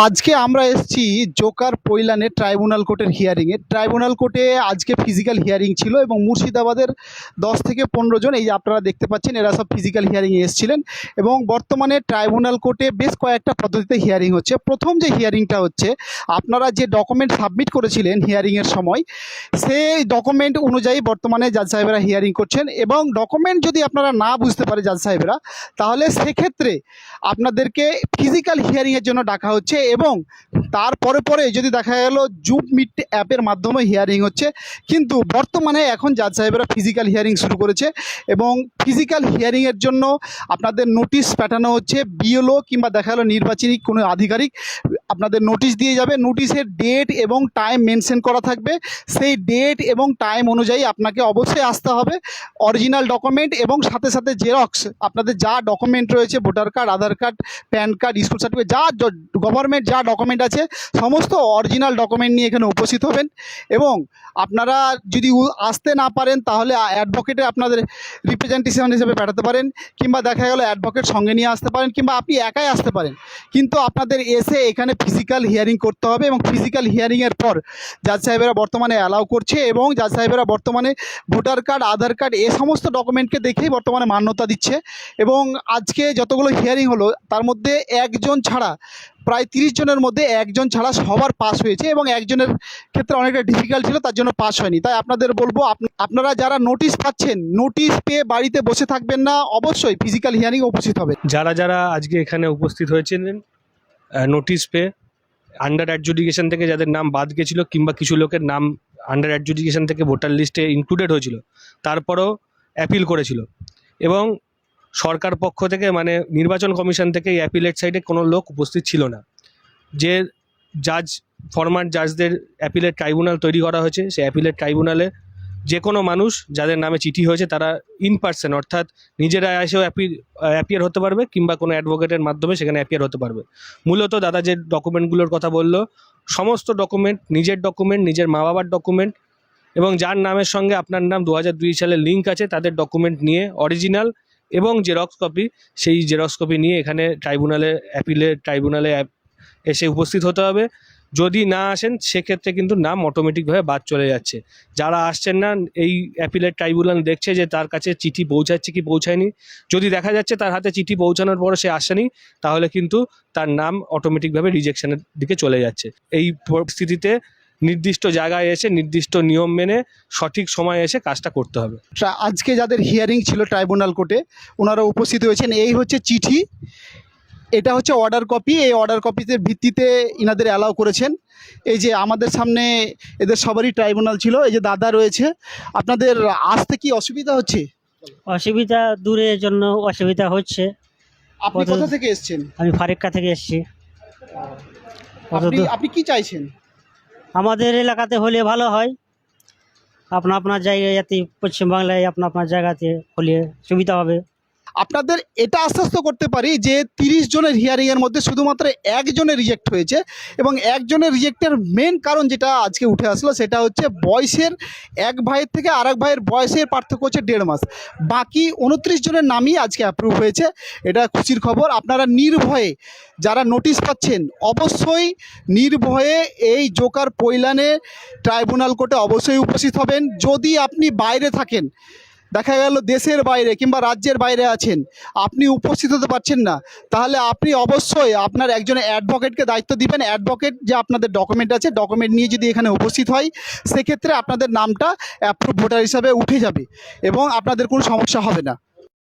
আজকে আমরা এসেছি জোকার পৈলানে ট্রাইব্যুনাল কোর্টের হিয়ারিংয়ে। ট্রাইব্যুনাল কোর্টে আজকে ফিজিক্যাল হিয়ারিং ছিল এবং মুর্শিদাবাদের 10 থেকে 15 জন, এই যে আপনারা দেখতে পাচ্ছেন, এরা সব ফিজিক্যাল হিয়ারিংয়ে এসেছিলেন। এবং বর্তমানে ট্রাইব্যুনাল কোর্টে বেশ কয়েকটা পদ্ধতিতে হিয়ারিং হচ্ছে। প্রথম যে হিয়ারিংটা হচ্ছে, আপনারা যে ডকুমেন্ট সাবমিট করেছিলেন হিয়ারিংয়ের সময়, সেই ডকুমেন্ট অনুযায়ী বর্তমানে জাজ সাহেবেরা হিয়ারিং করছেন। এবং ডকুমেন্ট যদি আপনারা না বুঝতে পারে জাজ সাহেবেরা, তাহলে সেক্ষেত্রে আপনাদেরকে ফিজিক্যাল হিয়ারিংয়ের জন্য ডাকা হচ্ছে। এবং তারপরে পরে যদি দেখা গেল জুম মিট অ্যাপের মাধ্যমে হিয়ারিং হচ্ছে, কিন্তু বর্তমানে এখন জাজ সাহেবেরা ফিজিক্যাল হিয়ারিং শুরু করেছে। এবং ফিজিক্যাল হিয়ারিংয়ের জন্য আপনাদের নোটিশ পাঠানো হচ্ছে। বিএলও কিংবা দেখা গেলো নির্বাচনী কোনো আধিকারিক আপনাদের নোটিশ দিয়ে যাবে। নোটিশের ডেট এবং টাইম মেনশন করা থাকবে। সেই ডেট এবং টাইম অনুযায়ী আপনাকে অবশ্যই আসতে হবে। অরিজিনাল ডকুমেন্ট এবং সাথে সাথে জেরক্স, আপনাদের যা ডকুমেন্ট রয়েছে, voter card, Aadhaar card, PAN card, school certificate, যা গভর্নমেন্ট যা ডকুমেন্ট আছে, সমস্ত অরিজিনাল ডকুমেন্ট নিয়ে এখানে উপস্থিত হবেন। এবং আপনারা যদি আসতে না পারেন, তাহলে অ্যাডভোকেটে আপনাদের রিপ্রেজেন্টেশন হিসেবে পাঠাতে পারেন, কিংবা দেখা গেলো অ্যাডভোকেট সঙ্গে নিয়ে আসতে পারেন, কিংবা আপনি একাই আসতে পারেন। কিন্তু আপনাদের এসে এখানে ফিজিক্যাল হিয়ারিং করতে হবে। এবং ফিজিক্যাল হিয়ারিংয়ের পর জাজ সাহেবেরা বর্তমানে অ্যালাউ করছে। এবং জাজ সাহেবেরা বর্তমানে ভোটার কার্ড, আধার কার্ড, এ সমস্ত ডকুমেন্টকে দেখেই বর্তমানে মান্যতা দিচ্ছে। এবং আজকে যতগুলো হিয়ারিং হলো, তার মধ্যে একজন ছাড়া, প্রায় 30 জনের মধ্যে একজন ছাড়া সবার পাস হয়েছে। এবং একজনের ক্ষেত্রে অনেকটা ডিফিকাল্ট ছিল, তার জন্য পাস হয়নি। তাই আপনাদের বলবো, আপনারা যারা নোটিশ পাচ্ছেন, নোটিশ পেয়ে বাড়িতে বসে থাকবেন না, অবশ্যই ফিজিক্যাল হিয়ারিং উপস্থিত হবে। যারা যারা আজকে এখানে উপস্থিত হয়েছিলেন নোটিশ পেয়ে, আন্ডার অ্যাডজুডিকেশন থেকে যাদের নাম বাদ গেছিলো, কিংবা কিছু লোকের নাম আন্ডার অ্যাডজুডিকেশন থেকে ভোটার লিস্টে ইনক্লুডেড হয়েছিল, তারপরও অ্যাপিল করেছিল। এবং সরকার পক্ষ থেকে, মানে নির্বাচন কমিশন থেকে, এই অ্যাপিলেট সাইডে কোনো লোক উপস্থিত ছিল না। যে জাজ, ফরমার জাজদের অ্যাপিলেট ট্রাইব্যুনাল তৈরি করা হয়েছে, সেই অ্যাপিলেট ট্রাইব্যুনালে যে কোনো মানুষ যাদের নামে চিঠি হয়েছে, তারা ইন পার্সন, অর্থাৎ নিজেরা এসেও অ্যাপিয়ার হতে পারবে, কিংবা কোনো অ্যাডভোকেটের মাধ্যমে সেখানে অ্যাপিয়ার হতে পারবে। মূলত দাদা যে ডকুমেন্টগুলোর কথা বললো, সমস্ত ডকুমেন্ট, নিজের ডকুমেন্ট, নিজের মা বাবার ডকুমেন্ট, এবং যার নামের সঙ্গে আপনার নাম 2002 সালের লিঙ্ক আছে, তাদের ডকুমেন্ট নিয়ে অরিজিনাল এবং জেরক্স কপি, সেই জেরক্স কপি নিয়ে এখানে ট্রাইব্যুনালে এসে উপস্থিত হতে হবে। যদি না আসেন, সেক্ষেত্রে কিন্তু নাম অটোমেটিকভাবে বাদ চলে যাচ্ছে। যারা আসছেন না, এই অ্যাপিলেট ট্রাইব্যুনাল দেখছে যে তার কাছে চিঠি পৌঁছাচ্ছে কি পৌঁছায়নি। যদি দেখা যাচ্ছে তার হাতে চিঠি পৌঁছানোর পরে সে আসেনি, তাহলে কিন্তু তার নাম অটোমেটিকভাবে রিজেকশনের দিকে চলে যাচ্ছে। এই পরিস্থিতিতে নির্দিষ্ট জায়গায় এসে, নির্দিষ্ট নিয়ম মেনে, সঠিক সময় এসে কাজটা করতে হবে। আজকে যাদের হিয়ারিং ছিল ট্রাইব্যুনাল কোর্টে, ওনারা উপস্থিত হয়েছেন। এই হচ্ছে চিঠি, এটা হচ্ছে অর্ডার কপি। এই অর্ডার কপিতে ভিত্তিতে ইনাদের অ্যালাউ করেছেন। এই যে আমাদের সামনে এদের সবারই ট্রাইব্যুনাল ছিল। এই যে দাদা রয়েছে, আপনাদের আসতে কি অসুবিধা হচ্ছে? অসুবিধা দূরের জন্য অসুবিধা হচ্ছে। আপনি কোথা থেকে এসেছেন? আমি ফারেক্কা থেকে এসেছি। আপনি কি চাইছেন? আমাদের এলাকাতে হলে ভালো হয়, আপনার জায়গায়, যাতে পশ্চিমবাংলায় আপনার জায়গাতে হলে সুবিধা হবে। আপনাদের এটা আশ্বস্ত করতে পারি যে 30 জনের হিয়ারিংয়ের মধ্যে শুধুমাত্র একজনের রিজেক্ট হয়েছে। এবং একজনের রিজেক্টের মেন কারণ যেটা আজকে উঠে আসলো, সেটা হচ্ছে বয়সের, এক ভাইয়ের থেকে আরেক ভাইয়ের বয়সের পার্থক্য হচ্ছে 1.5 মাস। বাকি 29 জনের নামই আজকে অ্যাপ্রুভ হয়েছে। এটা খুশির খবর। আপনারা নির্ভয়ে, যারা নোটিশ পাচ্ছেন, অবশ্যই নির্ভয়ে এই জোকার পৈলানে ট্রাইব্যুনাল কোর্টে অবশ্যই উপস্থিত হবেন। যদি আপনি বাইরে থাকেন, দেখা গেল দেশের বাইরে কিংবা রাজ্যের বাইরে আছেন, আপনি উপস্থিত হতে পারছেন না, তাহলে আপনি অবশ্যই আপনার একজন অ্যাডভোকেটকে দায়িত্ব দিবেন। অ্যাডভোকেট যে আপনাদের ডকুমেন্ট আছে, ডকুমেন্ট নিয়ে যদি এখানে উপস্থিত হয়, সেক্ষেত্রে আপনাদের নামটা অ্যাপ্রুভ ভোটার হিসাবে উঠে যাবে এবং আপনাদের কোনো সমস্যা হবে না।